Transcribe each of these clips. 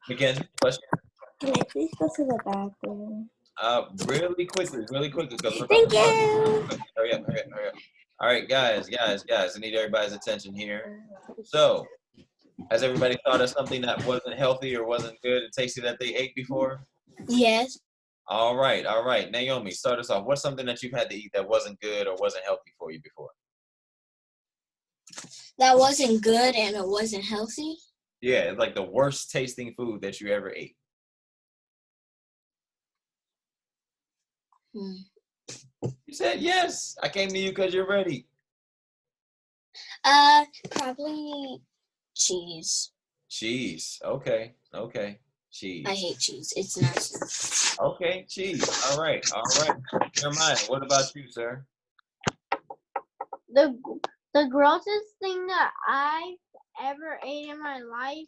Mackenzie, question? Can I please go to the bathroom? Really quickly, because we're about Thank to start. you. Hurry up. All right, guys, I need everybody's attention here. So, has everybody thought of something that wasn't healthy or wasn't good and tasty that they ate before? Yes. All right. Naomi, start us off. What's something that you've had to eat that wasn't good or wasn't healthy for you before? That wasn't good and it wasn't healthy? Yeah, it's like the worst tasting food that you ever ate. You said yes. I came to you because you're ready. Probably cheese. Cheese. Okay. Cheese. I hate cheese. It's nasty. Okay, cheese. All right. Jeremiah, what about you, sir? The grossest thing that I've ever ate in my life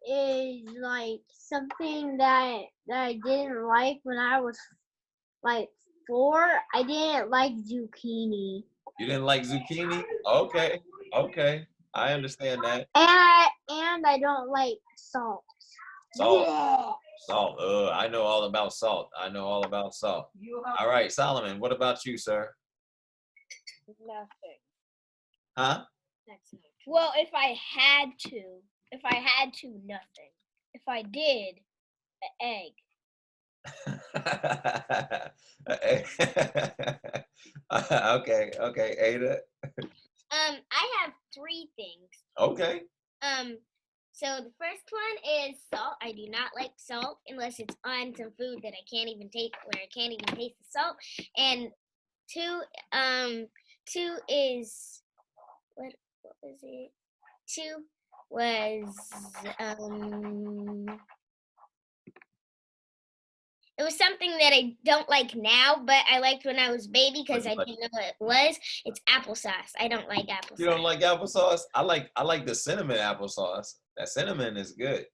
is like something that I didn't like when I was like 4. I didn't like zucchini. You didn't like zucchini? Okay. I understand that. And I don't like salt. Salt. Yeah. Salt. I know all about salt. All right, Solomon, what about you, sir? Nothing. Huh? Well, if I had to, nothing. If I did, an egg. Okay, Ada. I have 3 things. Okay. So the first one is salt. I do not like salt unless it's on some food that I can't even taste, where I can't even taste the salt. And 2 is what was it? 2 was it was something that I don't like now, but I liked when I was a baby because I didn't know what it was. It's applesauce. I don't like applesauce. You don't like applesauce? I like the cinnamon applesauce. That cinnamon is good.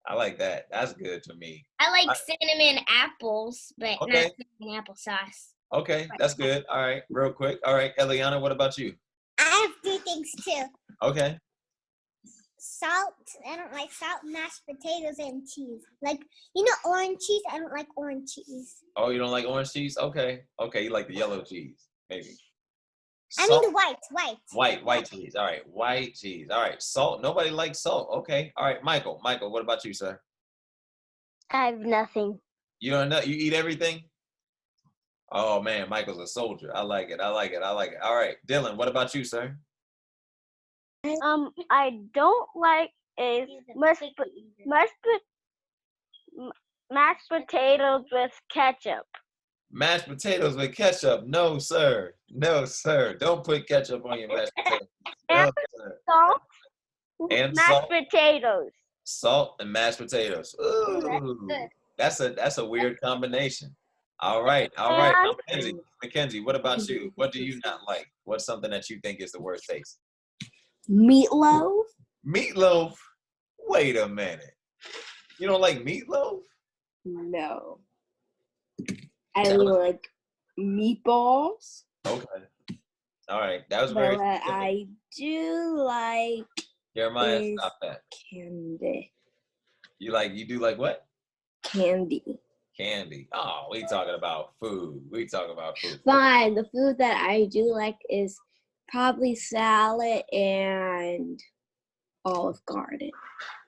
I like that. That's good to me. I like cinnamon apples, but not cinnamon applesauce. Okay, that's good. All right, real quick. All right, Eliana, what about you? I have 2 things too. Okay. Salt. I don't like salt, mashed potatoes, and cheese. Like, orange cheese. I don't like orange cheese. Oh, you don't like orange cheese? Okay, you like the yellow cheese, maybe. Salt. I mean white cheese. All right, white cheese. All right, salt. Nobody likes salt. Okay. All right, Michael, what about you, sir? I have nothing. You don't know? You eat everything? Oh man, Michael's a soldier. I like it. All right, Dylan, what about you, sir? I don't like mashed potatoes with ketchup. Mashed potatoes with ketchup? No, sir. Don't put ketchup on your mashed potatoes. And salt. And mashed potatoes. Salt and mashed potatoes. Ooh, that's a weird combination. All right. Now, Mackenzie, what about you? What do you not like? What's something that you think is the worst taste? Meatloaf. Meatloaf? Wait a minute. You don't like meatloaf? No. I like meatballs. Okay. All right. That was very specific. I do like Jeremiah, stop that. Candy. You do like what? Candy. Oh, we talking about food. Fine. The food that I do like is probably salad and Olive Garden.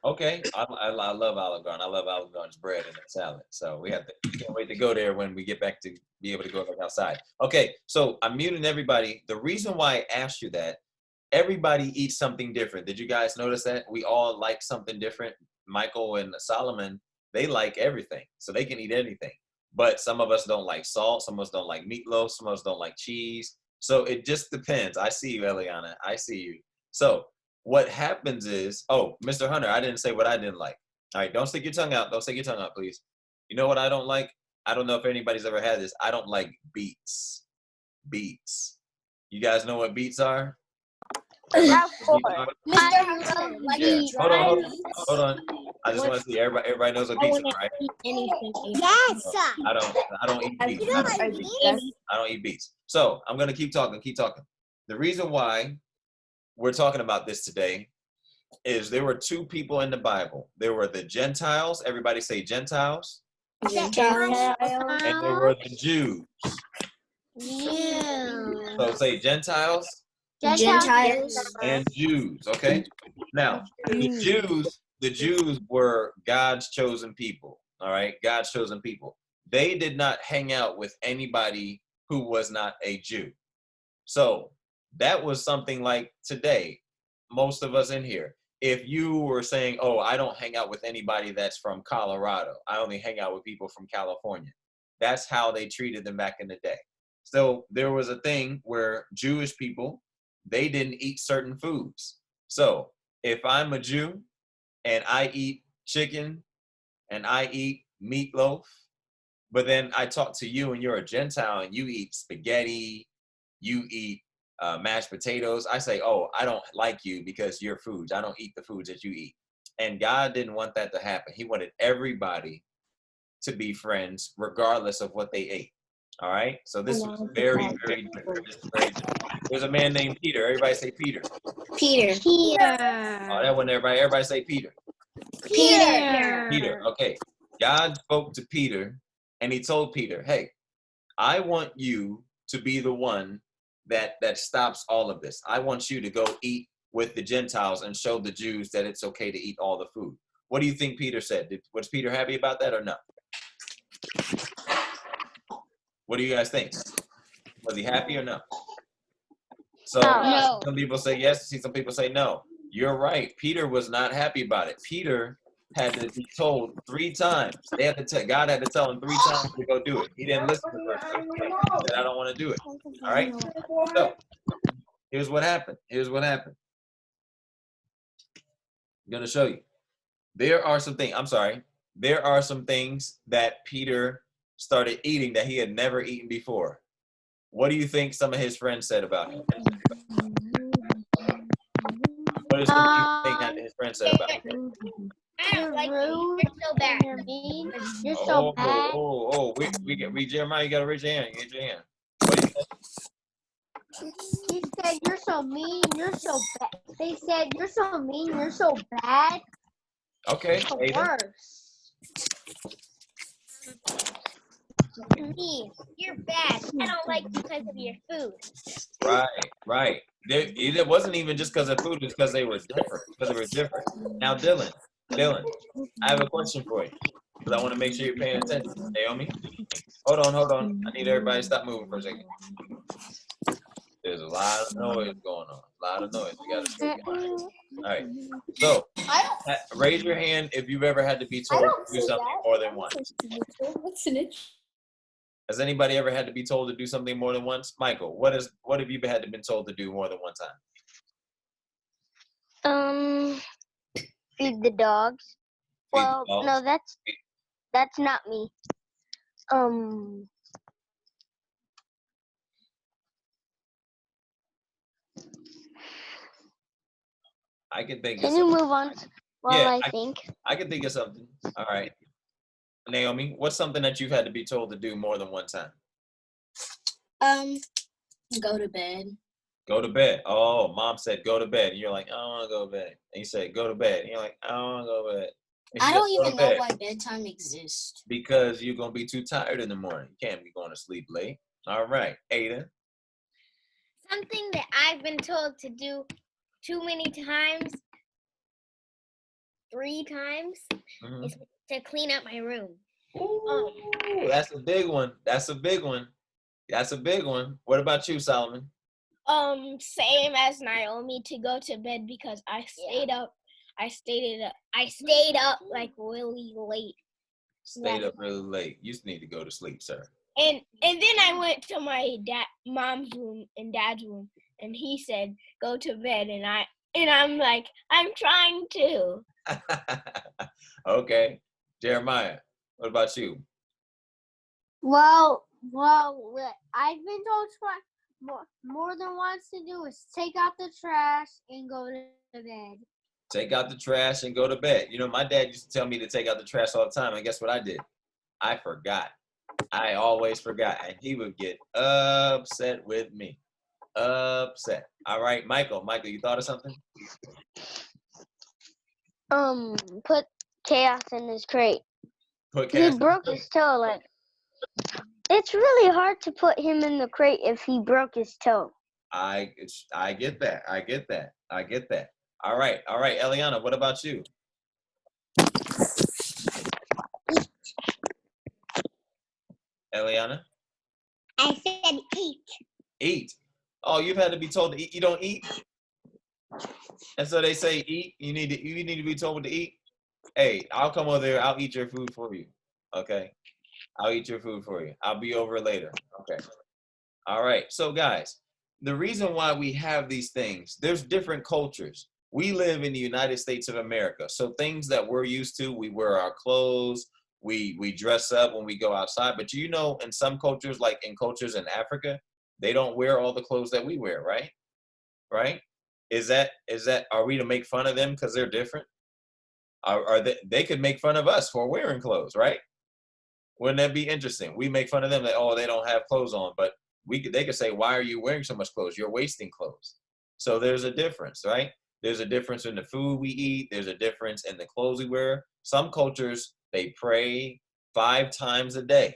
Okay, I love Olive Garden. I love Olive Garden's bread and its salad. So we can't wait to go there when we get back to be able to go back outside. Okay, so I'm muting everybody. The reason why I asked you that, everybody eats something different. Did you guys notice that? We all like something different. Michael and Solomon, they like everything, so they can eat anything. But some of us don't like salt. Some of us don't like meatloaf. Some of us don't like cheese. So it just depends. I see you, Eliana. I see you. So what happens is, Mr. Hunter, I didn't say what I didn't like. All right, don't stick your tongue out. Don't stick your tongue out, please. You know what I don't like? I don't know if anybody's ever had this. I don't like beets. Beets. You guys know what beets are? Mr. Hunter, hold on. I just want to see everybody knows what beets are, right? Yes. I don't eat beets. I don't eat beets. So I'm gonna keep talking. The reason why we're talking about this today is there were two people in the Bible. There were the Gentiles. Everybody say Gentiles. Gentiles. And there were the Jews. Yeah. So say Gentiles Gentiles. and Jews. Okay. Now the Jews were God's chosen people. All right, God's chosen people. They did not hang out with anybody who was not a Jew. So that was something like today, most of us in here, if you were saying, oh, I don't hang out with anybody that's from Colorado, I only hang out with people from California. That's how they treated them back in the day. So there was a thing where Jewish people, they didn't eat certain foods. So if I'm a Jew and I eat chicken and I eat meatloaf, but then I talk to you and you're a Gentile and you eat spaghetti, you eat mashed potatoes, I say, oh, I don't like you because you're foods. I don't eat the foods that you eat. And God didn't want that to happen. He wanted everybody to be friends regardless of what they ate. All right? So this was very, very different. This is very different. There's a man named Peter. Everybody say Peter. Peter. Oh, that wasn't everybody. Everybody say Peter. Peter. Okay. God spoke to Peter and he told Peter, hey, I want you to be the one that stops all of this. I want you to go eat with the Gentiles and show the Jews that it's okay to eat all the food. What do you think Peter said? Was Peter happy about that or no? What do you guys think? Was he happy or no? So No. some people say yes, some people say no. You're right. Peter was not happy about it. Peter had to be told 3 times. God had to tell him 3 times to go do it. He didn't listen the first time. He said, I don't want to do it. All right? So here's what happened. I'm going to show you. There are some things that Peter started eating that he had never eaten before. What do you think some of his friends said about him? What is the thing that his friends said about him? I don't like you. You're so bad. You're mean. You're so bad. Jeremiah, you gotta raise your hand. Raise your hand. What do you think? He said you're so mean. You're so bad. They said you're so mean. You're so bad. Okay. The Aiden. worst. Me, you're bad. I don't like you because of your food. Right. It wasn't even just because of food, it's because they were different. Now, Dylan, I have a question for you. Because I want to make sure you're paying attention. Naomi? Hold on. I need everybody to stop moving for a second. There's a lot of noise going on. We got to stay quiet. All right. So, raise your hand if you've ever had to be told to do something more than once. Has anybody ever had to be told to do something more than once? Michael, what have you had to been told to do more than one time? Feed the dogs. Feed the Well, dogs? no, that's not me. I can think of Can you something. move on while Yeah, I think? I can think of something. All right. Naomi, what's something that you've had to be told to do more than one time? Go to bed. Go to bed. Oh, mom said go to bed. And you're like, I don't want to go to bed. And you say, go to bed. And you're like, I don't want to go to bed. And I she don't says, "Go to even know bed," why bedtime exists. because you're going to be too tired in the morning. You can't be going to sleep late. All right. Aiden. Something that I've been told to do too many times, 3 times, Mhm. is to clean up my room. Ooh, that's a big one. What about you, Solomon? Same as Naomi, to go to bed because I stayed up. I stayed up like really late. Stayed up really late. You need to go to sleep, sir. And then I went to my mom's room and dad's room, and he said go to bed, and I'm like, I'm trying to. Okay. Jeremiah, what about you? Well, what I've been told more than once to do is take out the trash and go to bed. Take out the trash and go to bed. You know, my dad used to tell me to take out the trash all the time, and guess what I did? I forgot. I always forgot, and he would get upset with me. Upset. All right, Michael, you thought of something? Put Chaos in his crate. Put He Cass in the broke crate. his toe. Like, it's really hard to put him in the crate if he broke his toe. I get that. I get that. I get that. All right. All right, Eliana, what about you? Eliana? I said eat. Eat. Oh, you've had to be told to eat. You don't eat? And so they say eat. You need to be told to eat. Hey, I'll come over there. I'll eat your food for you. Okay? I'll eat your food for you. I'll be over later. Okay. All right. So guys, the reason why we have these things, there's different cultures. We live in the United States of America. So things that we're used to, we wear our clothes, we dress up when we go outside. But you know, in some cultures, like in cultures in Africa, they don't wear all the clothes that we wear, right? Right? Is that are we to make fun of them because they're different? Are they could make fun of us for wearing clothes, right? Wouldn't that be interesting? We make fun of them that, oh, they don't have clothes on, but they could say, why are you wearing so much clothes? You're wasting clothes. So there's a difference, right? There's a difference in the food we eat. There's a difference in the clothes we wear. Some cultures, they pray 5 times a day.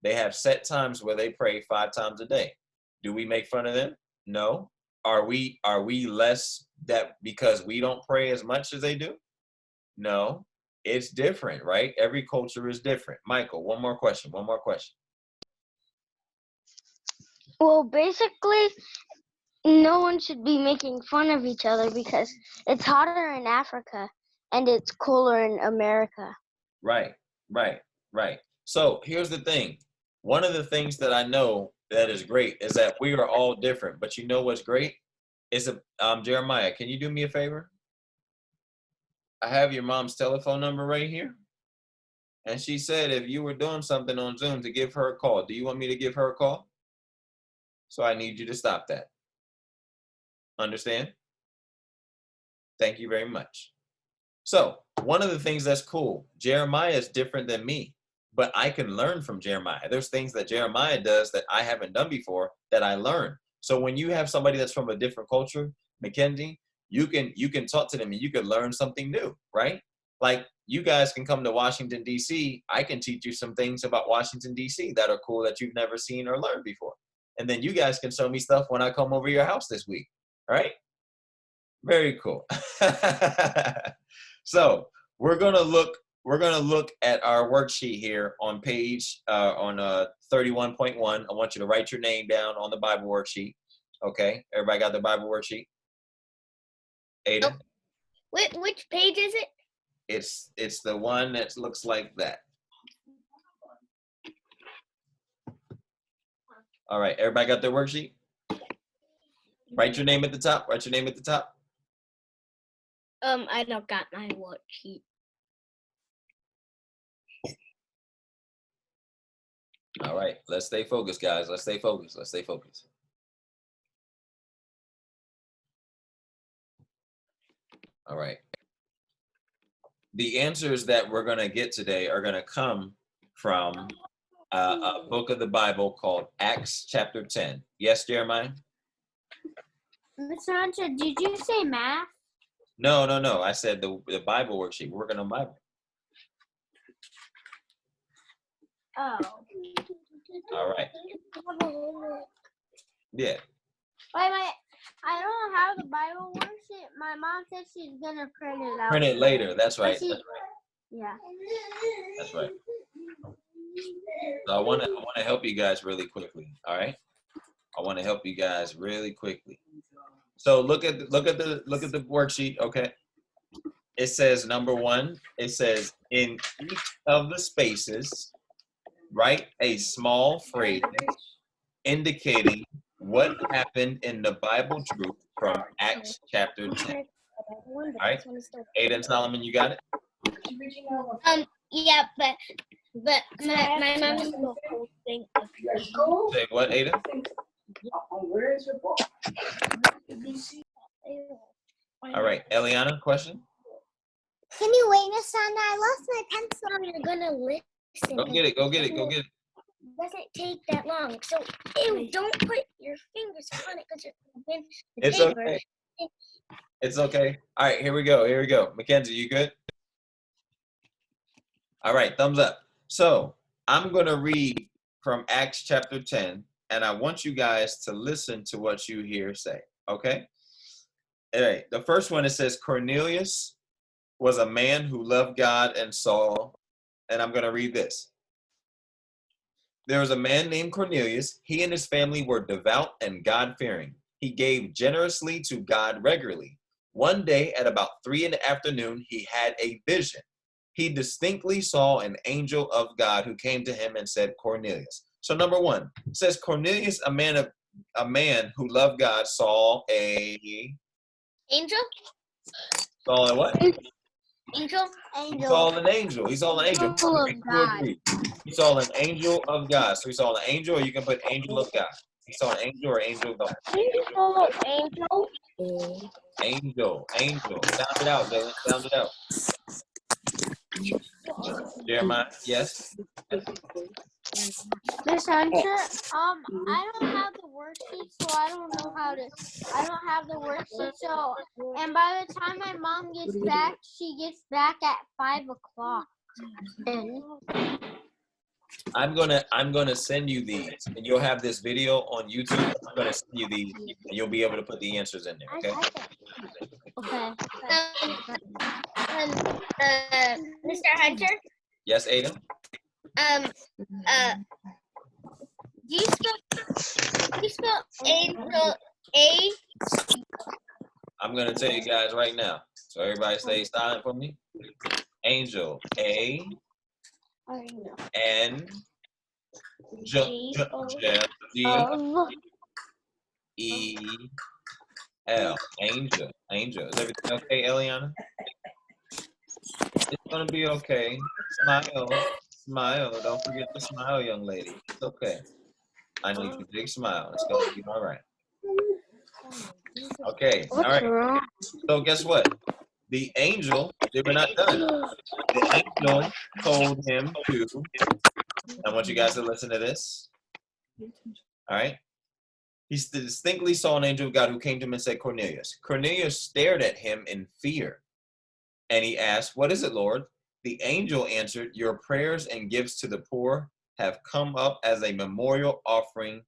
They have set times where they pray 5 times a day. Do we make fun of them? No. Are we less that because we don't pray as much as they do? No. It's different, right? Every culture is different. Michael, one more question. Well, basically, no one should be making fun of each other because it's hotter in Africa and it's cooler in America. Right. So here's the thing. One of the things that I know that is great is that we are all different. But you know what's great? Is Jeremiah, can you do me a favor? I have your mom's telephone number right here. And she said if you were doing something on Zoom to give her a call. Do you want me to give her a call? So I need you to stop that. Understand? Thank you very much. So one of the things that's cool, Jeremiah is different than me, but I can learn from Jeremiah. There's things that Jeremiah does that I haven't done before that I learned. So when you have somebody that's from a different culture, Mackenzie, you can talk to them and you can learn something new, right? Like you guys can come to Washington, D.C. I can teach you some things about Washington, D.C. that are cool that you've never seen or learned before. And then you guys can show me stuff when I come over your house this week, all right? Very cool. So we're gonna look at our worksheet here on page 31.1. I want you to write your name down on the Bible worksheet. Okay, everybody got the Bible worksheet? Ada? Which page is it? It's the one that looks like that. All right, everybody got their worksheet? Write your name at the top. I don't got my worksheet. All right, let's stay focused, guys. Let's stay focused. All right. The answers that we're going to get today are going to come from a book of the Bible called Acts chapter 10. Yes, Jeremiah? Mr. Hunter, did you say math? No. I said the Bible worksheet. We're working on Bible. Oh. All right. Yeah. Wait. I don't have the Bible worksheet. My mom said she's gonna print it out. Print it later. That's right. Yeah. That's right. So I want to help you guys really quickly. All right. I want to help you guys really quickly. So look at the worksheet. Okay. It says number 1. It says in each of the spaces, write a small phrase indicating what happened in the Bible truth from Acts chapter 10. All right. Aiden Solomon, you got it? Yeah, but my mom is Say what, Aiden? Where is your book? All right, Eliana, question? Can you wait, Miss Sandra? I lost my pencil. Mom, you're gonna listen. Go get it. It doesn't take that long. So, don't put your fingers on it because you're gonna win the It's paper. okay. It's okay. All right, here we go. Here we go. Mackenzie, you good? All right, thumbs up. So I'm going to read from Acts chapter 10, and I want you guys to listen to what you hear say, okay? All right, the first one, it says, Cornelius was a man who loved God and saw, and I'm going to read this. There was a man named Cornelius. He and his family were devout and God-fearing. He gave generously to God regularly. One day at about 3 p.m, he had a vision. He distinctly saw an angel of God who came to him and said, Cornelius. So number one, it says Cornelius, a man who loved God, saw a Angel? what? Angel? He saw an angel. He saw an angel. Angel of God. He saw an angel of God. So he saw an angel, or you can put angel of God. He saw an angel or angel of God. Angel. Angel. Sound it out, Dylan. Sound it out. Jeremiah, yes? Miss Hunter, I don't have the worksheet, so I don't have the worksheet, so, and by the time my mom gets back, she gets back at 5 o'clock. I'm gonna send you these, and you'll have this video on YouTube. I'm gonna send you these, and you'll be able to put the answers in there. Okay? Okay. Mr. Hunter, Yes, Ada. do you spell angel A? I'm gonna tell you guys right now. So everybody stay silent for me. Angel, A N G E L. Angel. Is everything okay, Eliana? It's gonna be okay. Smile. Don't forget to smile, young lady. It's okay. I need a big smile. It's gonna be all right. Okay. All right. wrong? So guess what? The angel, they were not done. The angel told him to. I want you guys to listen to this. All right. He distinctly saw an angel of God who came to him and said, Cornelius. Cornelius stared at him in fear. And he asked, what is it, Lord? The angel answered, your prayers and gifts to the poor have come up as a memorial offering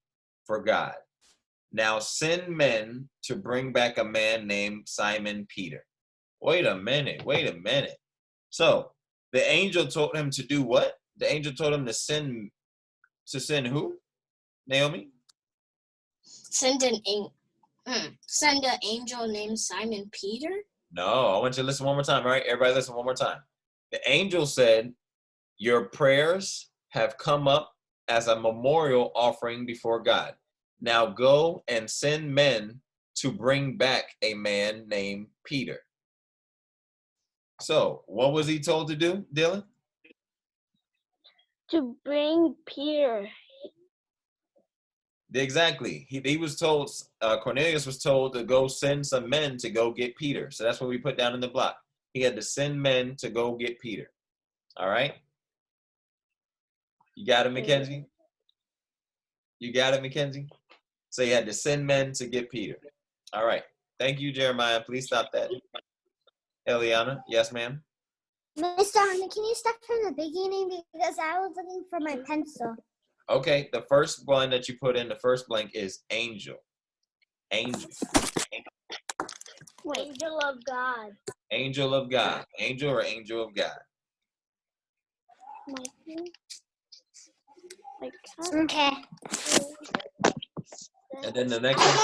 for God. Now send men to bring back a man named Simon Peter. Wait a minute. So the angel told him to do what? The angel told him to send who? Naomi? Send an angel named Simon Peter. No, I want you to listen one more time, all right? Everybody listen one more time. The angel said, your prayers have come up as a memorial offering before God. Now go and send men to bring back a man named Peter. So what was he told to do, Dylan? To bring Peter. Exactly. He was told, Cornelius was told to go send some men to go get Peter. So that's what we put down in the block. He had to send men to go get Peter. All right? You got it, Mackenzie? You got it, Mackenzie? So he had to send men to get Peter. All right. Thank you, Jeremiah. Please stop that. Eliana? Yes, ma'am? Mr. Hunter, can you start from the beginning because I was looking for my pencil. Okay, the first one that you put in the first blank is angel. Angel. Angel of God. Angel of God. Angel or angel of God? Okay. And then the next one.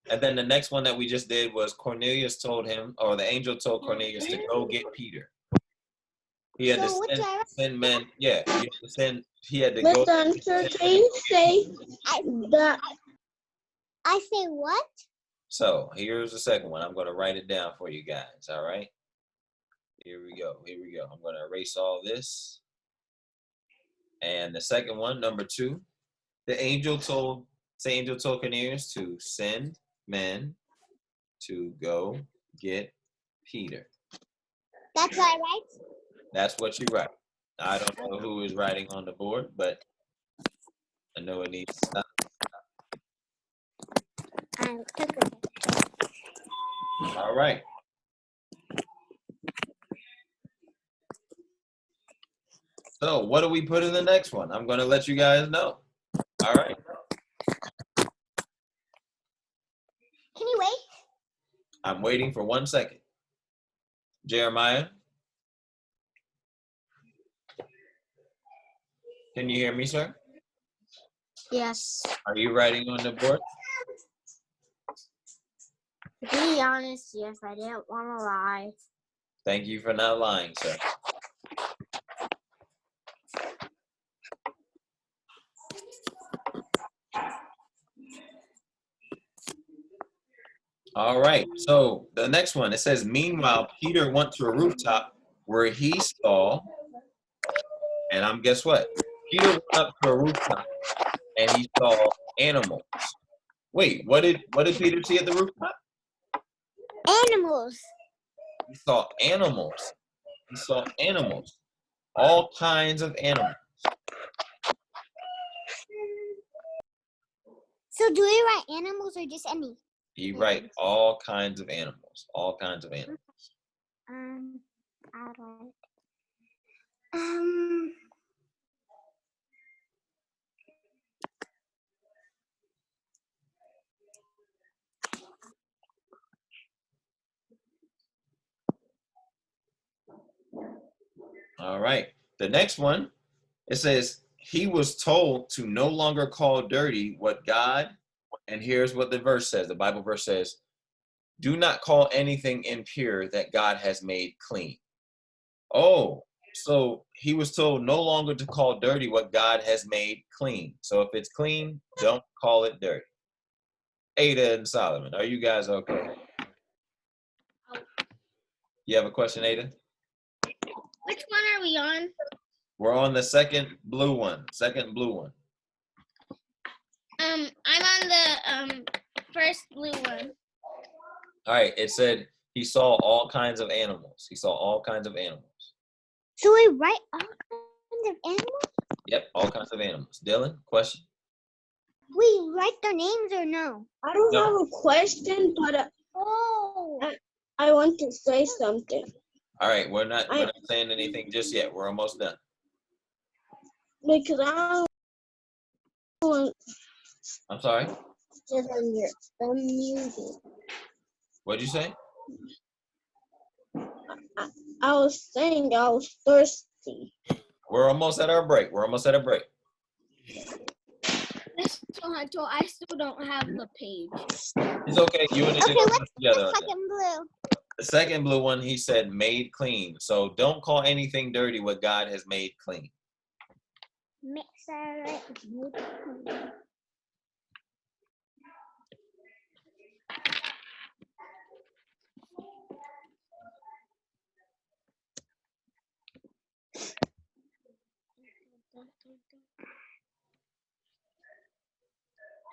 And then the next one that we just did was Cornelius told him, or the angel told Cornelius to go get Peter. He had to send men. Yeah, he had to go. Mr. Hunter, can you say that? I say what? So here's the second one. I'm going to write it down for you guys. All right. Here we go. I'm going to erase all this. And the second one, number 2, the angel told Cornelius to send men to go get Peter. That's what I write? That's what you write. I don't know who is writing on the board, but I know it needs to stop. All right. So what do we put in the next one? I'm going to let you guys know. All right. Can you wait? I'm waiting for 1 second. Jeremiah? Can you hear me, sir? Yes. Are you writing on the board? To be honest, yes, I didn't want to lie. Thank you for not lying, sir. All right. So the next one, it says, meanwhile, Peter went to a rooftop where he saw, and guess what? Peter went up to a rooftop and he saw animals. Wait, what did Peter see at the rooftop? Animals. He saw animals. He saw animals. All kinds of animals. So do we write animals or just any? He write all kinds of animals. All kinds of animals. I don't. All right. The next one, it says, he was told to no longer call dirty what God, and here's what the verse says. The Bible verse says, do not call anything impure that God has made clean. Oh, so he was told no longer to call dirty what God has made clean. So if it's clean, don't call it dirty. Ada and Solomon, are you guys okay? You have a question, Ada? Which one are we on? We're on the second blue one. Second blue one. I'm on the first blue one. All right. It said he saw all kinds of animals. He saw all kinds of animals. So we write all kinds of animals? Yep, all kinds of animals. Dylan, question? We write their names or no? I don't No. have a question, but I want to say something. All right, we're not saying anything just yet. We're almost done. Because I don't I'm sorry. Just on your music. What'd you say? I was saying I was thirsty. We're almost at our break. We're almost at a break. So I still don't have the page. It's okay. You and the Okay, work what's together. the on that. second blue? The second blue one, he said, made clean. So don't call anything dirty what God has made clean. Mixer.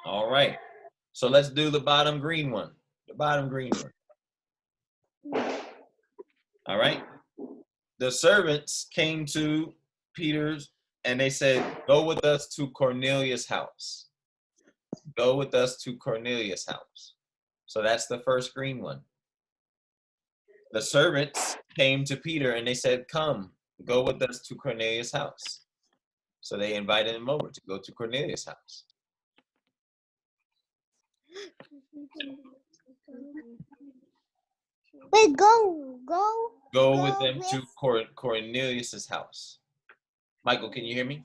All right. So let's do the bottom green one. The bottom green one. All right. The servants came to Peter's and they said, go with us to Cornelius' house. Go with us to Cornelius' house. So that's the first green one. The servants came to Peter and they said, come, go with us to Cornelius' house. So they invited him over to go to Cornelius' house. Wait, go. Go with them to Cornelius' house. Michael, can you hear me?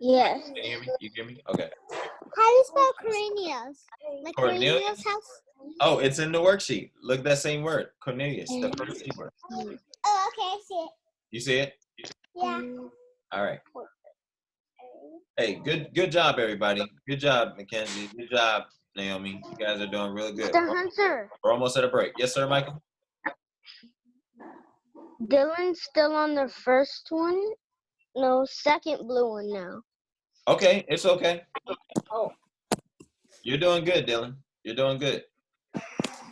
Yes. Can you hear me? You hear me? Okay. How do you spell Cornelius? Like Cornelius? Cornelius' house? Oh, it's in the worksheet. Look at that same word, Cornelius, the first C word. Oh, okay, I see it. You see it? Yeah. All right. Hey, good job, everybody. Good job, Mackenzie. Good job, Naomi. You guys are doing really good. Mr. Hunter, We're almost at a break. Yes, sir, Michael? Dylan's still on the first one. No, second blue one now. Okay, it's okay. Oh. You're doing good, Dylan. You're doing good.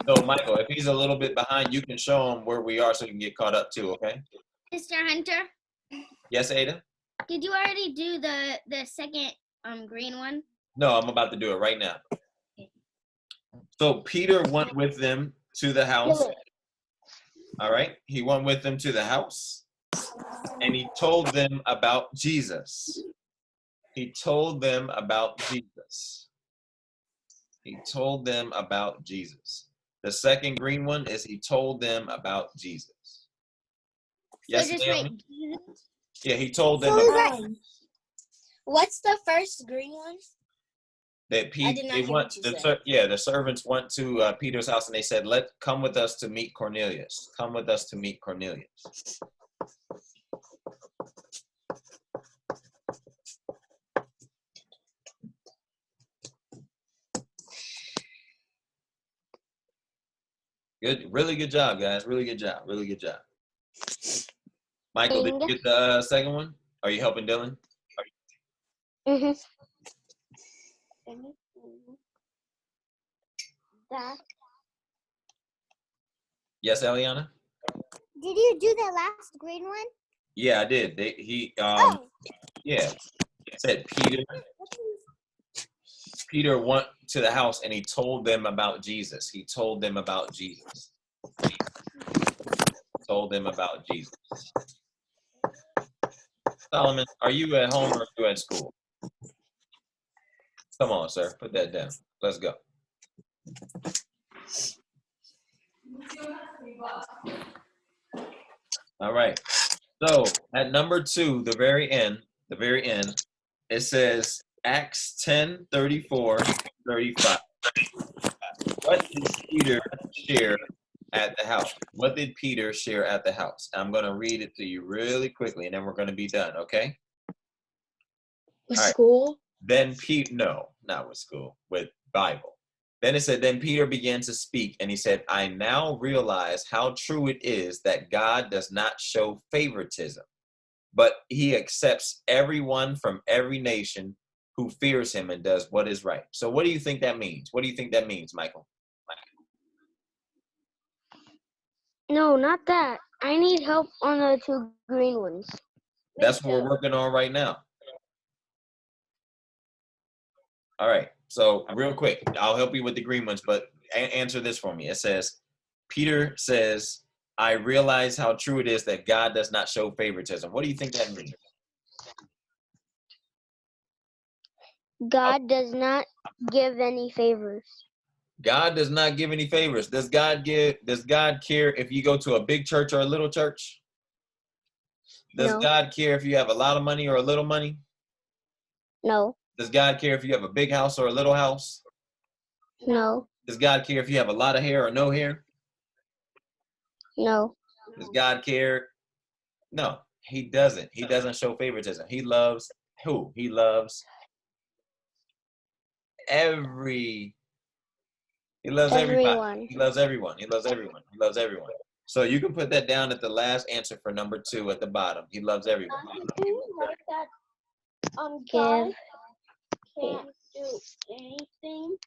So, Michael, if he's a little bit behind, you can show him where we are so he can get caught up too, okay? Mr. Hunter, Yes, Ada? did you already do the second green one? No, I'm about to do it right now. So Peter went with them to the house. All right. He went with them to the house and he told them about Jesus. He told them about Jesus. He told them about Jesus. The second green one is he told them about Jesus. Yes, just Naomi? write Jesus. Yeah, he told them So about What's the first green one? that I Pete. did not They hear went. what you said. The servants went to Peter's house and they said, come with us to meet Cornelius. Come with us to meet Cornelius." Good, really good job, guys. Really good job. Really good job. Michael, did you get the second one? Are you helping Dylan? Mhm. Yes, Eliana? Did you do the last green one? Yeah, I did. Yeah, said Peter went to the house and he told them about Jesus. He told them about Jesus. Told them about Jesus. Solomon, are you at home or are you at school? Come on, sir. Put that down. Let's go. All right. So at number 2, the very end, it says Acts 10:34-35. What did Peter share at the house? What did Peter share at the house? I'm going to read it to you really quickly, and then we're going to be done, okay? With All right. school? Then Pete, no, not with school, with Bible. Then it said, then Peter began to speak, and he said, I now realize how true it is that God does not show favoritism, but he accepts everyone from every nation who fears him and does what is right. So what do you think that means? What do you think that means, Michael? No, not that. I need help on the 2 green ones. That's what we're working on right now. All right. So real quick, I'll help you with the green ones, but answer this for me. It says, Peter says, I realize how true it is that God does not show favoritism. What do you think that means? God does not give any favors. God does not give any favors. Does God care if you go to a big church or a little church? Does No. God care if you have a lot of money or a little money? No. Does God care if you have a big house or a little house? No. Does God care if you have a lot of hair or no hair? No. Does God care? No, he doesn't. He doesn't show favoritism. He loves who? He loves everybody. He loves everybody. Everyone. He loves everyone. He loves everyone. He loves everyone. So you can put that down at the last answer for number 2 at the bottom. He loves everyone. Can you write that? Give. Can't do anything.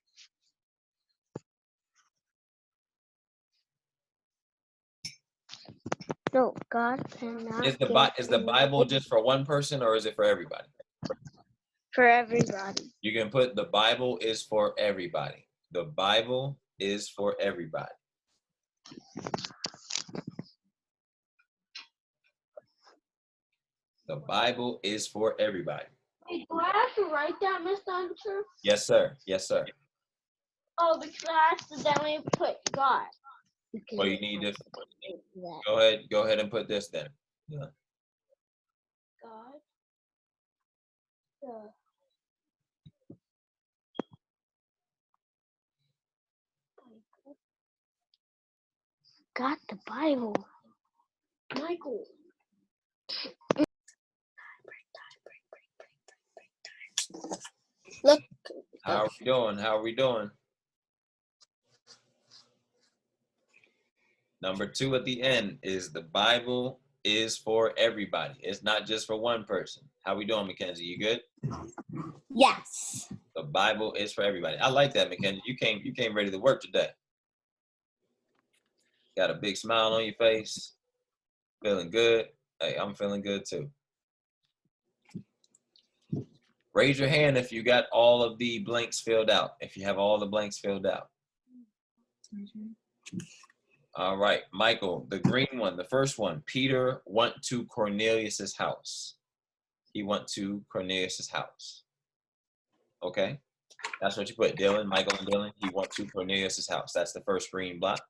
No, God cannot Is give the Bible just for one person or is it for everybody? for everybody. You can put the Bible is for everybody. The Bible is for everybody. The Bible is for everybody. Hey, do I have to write that, Mr. Hunter? Yes, sir. Yes, sir. Oh, because I accidentally put God. Well, you need to go ahead and put this then. Yeah. God. Got the Bible. Michael. Look. How are we doing? How are we doing? Number 2 at the end is the Bible is for everybody. It's not just for one person. How we doing, Mackenzie? You good? Yes. The Bible is for everybody. I like that, Mackenzie. You came ready to work today. Got a big smile on your face. Feeling good. Hey, I'm feeling good too. Raise your hand if you got all of the blanks filled out. If you have all the blanks filled out. All right, Michael, the green one, the first one. Peter went to Cornelius's house. He went to Cornelius's house. Okay, that's what you put. Dylan, Michael, and Dylan. He went to Cornelius's house. That's the first green box.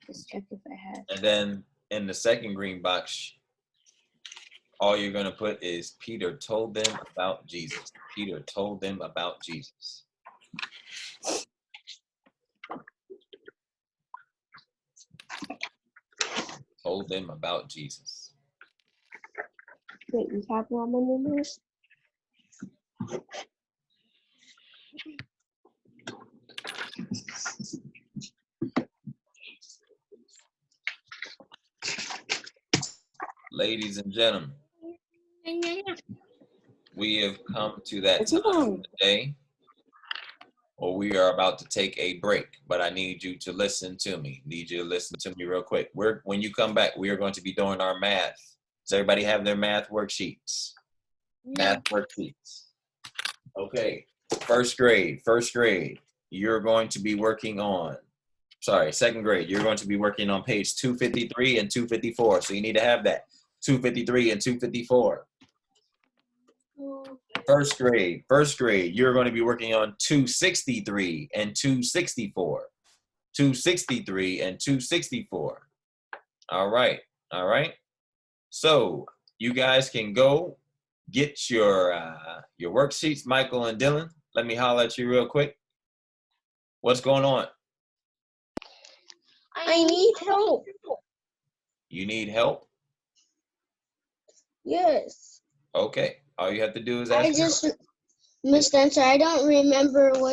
Just check if I have. And then in the second green box, all you're going to put is Peter told them about Jesus. Peter told them about Jesus. Told them about Jesus. Wait, you have Roman numerals? Ladies and gentlemen, we have come to that What's it time on? of the day where we are about to take a break, but I need you to listen to me. Need you to listen to me real quick. When you come back, we are going to be doing our math. Does everybody have their math worksheets? Math worksheets. Okay, first grade. You're going to be working on, second grade. You're going to be working on page 253 and 254. So you need to have that, 253 and 254. First grade, you're going to be working on 263 and 264. 263 and 264. All right. So you guys can go get your worksheets, Michael and Dylan. Let me holler at you real quick. What's going on? I need help. You need help? Yes. Okay. All you have to do is I ask. just missed answer. I don't remember what